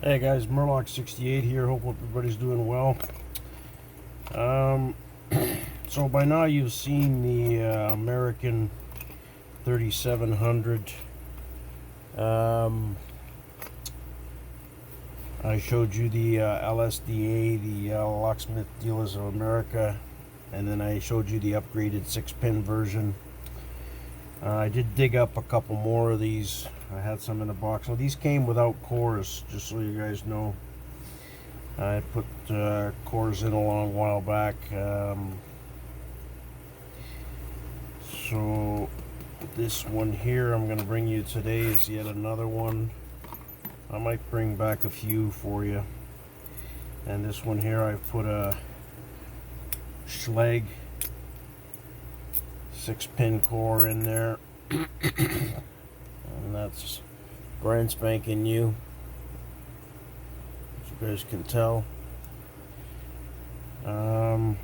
Hey guys, MUR-LOCK 68 here. Hope everybody's doing well. So by now you've seen the American 3700. I showed you the LSDA, the Locksmith Dealers of America, and then I showed you the upgraded 6-pin version. I did dig up a couple more of these. I had some in the box. Well, these came without cores, just so you guys know. I put cores in a long while back. So this one here I'm going to bring you today is yet another one. I might bring back a few for you. And this one here I've put a Schlage 6-pin core in there. And that's brand spanking new, as you guys can tell. And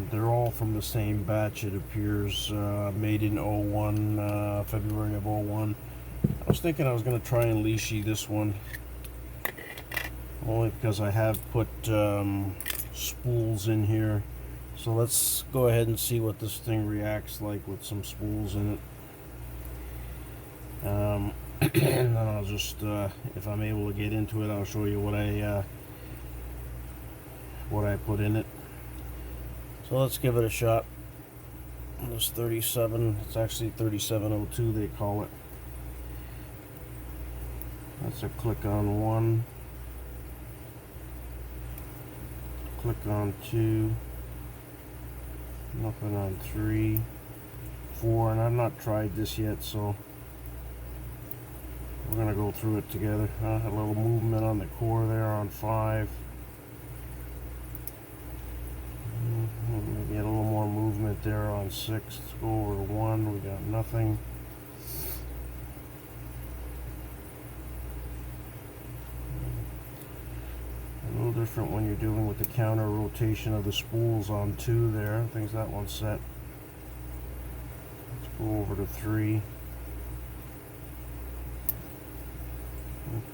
they're all from the same batch, it appears, made in 01, February of 01. I was thinking I was going to try and leashy this one, only because I have put spools in here. So let's go ahead and see what this thing reacts like with some spools in it. And then I'll just, if I'm able to get into it, I'll show you what I put in it. So let's give it a shot. This 37, it's actually 3702 they call it. That's a click on 1, click on 2, nothing on 3, 4, and I've not tried this yet, so we're gonna go through it together. A little movement on the core there on 5. Maybe a little more movement there on 6. Let's go over to 1. We got nothing. A little different when you're dealing with the counter rotation of the spools on 2 there. I think that one's set. Let's go over to 3.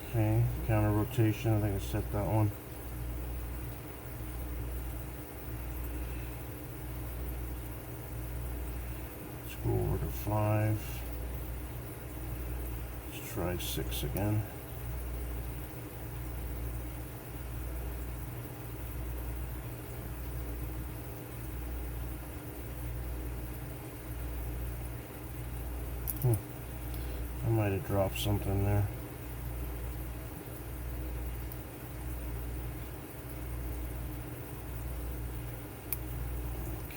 Okay, counter rotation, I think I set that one. Let's go over to 5. Let's try 6 again. I might have dropped something there.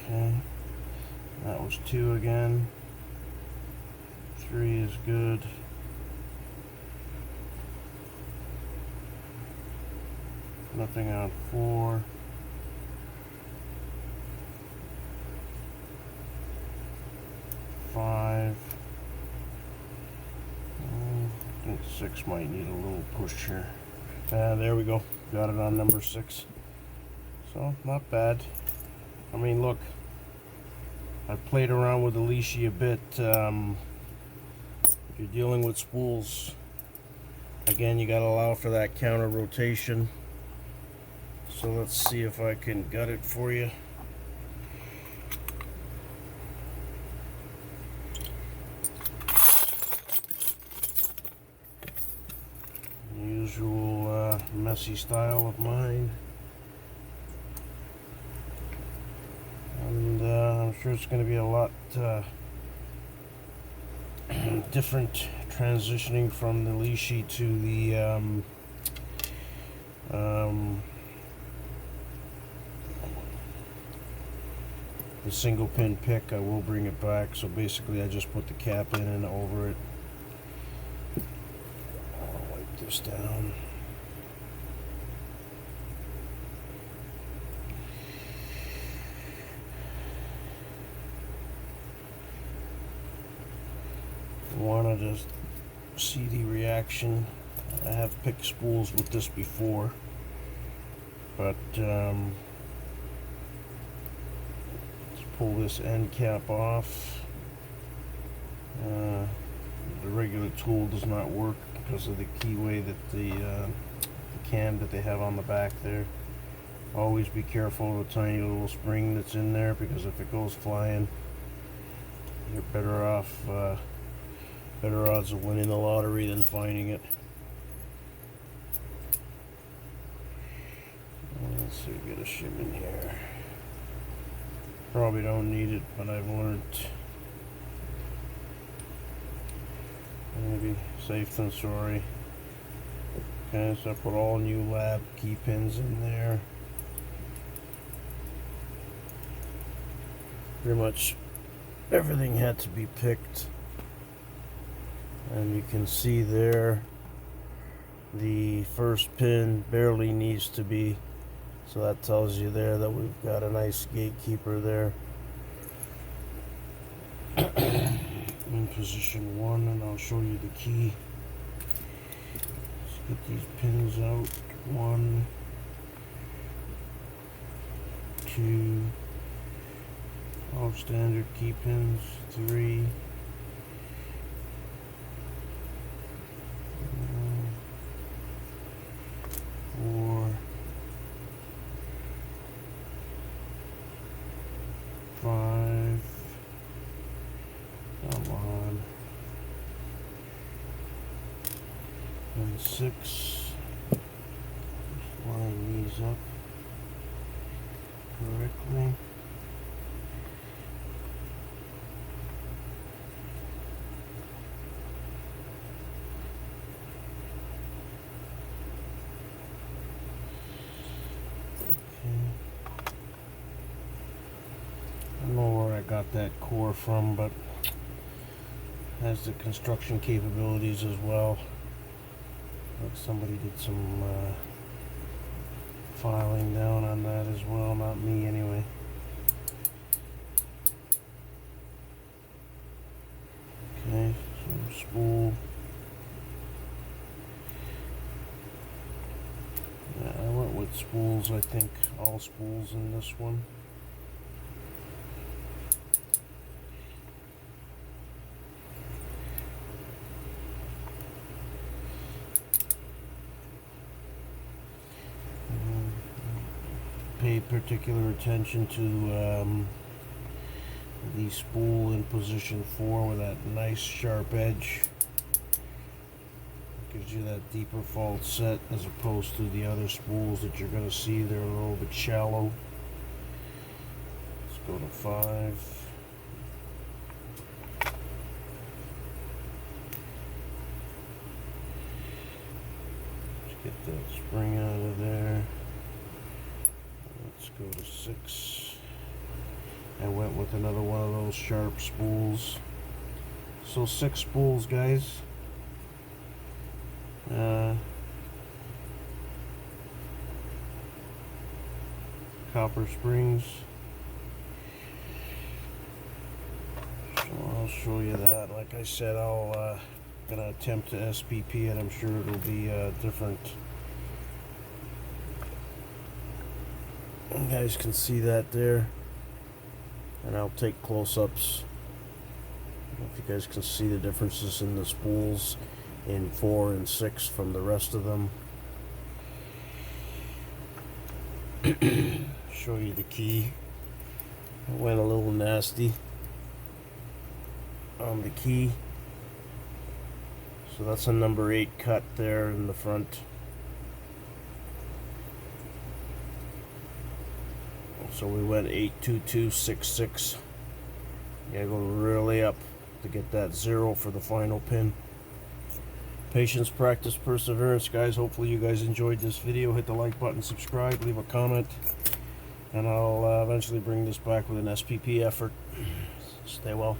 Okay, that was 2 again. 3 is good. Nothing on 4. 5. I think 6 might need a little push here. There we go. Got it on number 6. So, not bad. I mean, look, I've played around with the leashy a bit. If you're dealing with spools, again, you got to allow for that counter rotation. So let's see if I can gut it for you. Usual messy style of mine. And I'm sure it's going to be a lot different transitioning from the leashy to the single pin pick. I will bring it back. So basically I just put the cap in and over it. I'll wipe this down. Want to just see the reaction. I have picked spools with this before, but let's pull this end cap off. the regular tool does not work because of the keyway that the cam that they have on the back there. Always be careful of the tiny little spring that's in there, because if it goes flying, you're better off, better odds of winning the lottery than finding it. Let's see, we get a shim in here. Probably don't need it, but I've learned maybe safe than sorry. Okay, so I put all new lab key pins in there. Pretty much everything had to be picked, and you can see there the first pin barely needs to be, so that tells you there that we've got a nice gatekeeper there. In position 1, and I'll show you the key. Let's get these pins out. 1, 2, all standard key pins. 3, 4, 5. Come on. And 6. Just line these up correctly. I don't know where I got that core from, but has the construction capabilities as well. Like somebody did some filing down on that as well, not me anyway. Okay, so spool. Yeah, I went with spools, I think all spools in this one. Pay particular attention to the spool in position 4 with that nice sharp edge. Gives you that deeper fault set as opposed to the other spools that you're going to see. They're a little bit shallow. Let's go to 5. Let's get that spring out of there. Let's go to 6. I went with another one of those sharp spools. So 6 spools, guys. Copper springs. So I'll show you that. Like I said, I'll gonna attempt to SPP it. I'm sure it'll be different. You guys can see that there, and I'll take close-ups. If you guys can see the differences in the spools in 4 and 6 from the rest of them. Show you the key. I went a little nasty on the key. So that's a number 8 cut there in the front. So we went 82266. You gotta go really up to get that 0 for the final pin. Patience, practice, perseverance, guys. Hopefully you guys enjoyed this video. Hit the like button, subscribe, leave a comment, and I'll eventually bring this back with an SPP effort. Stay well.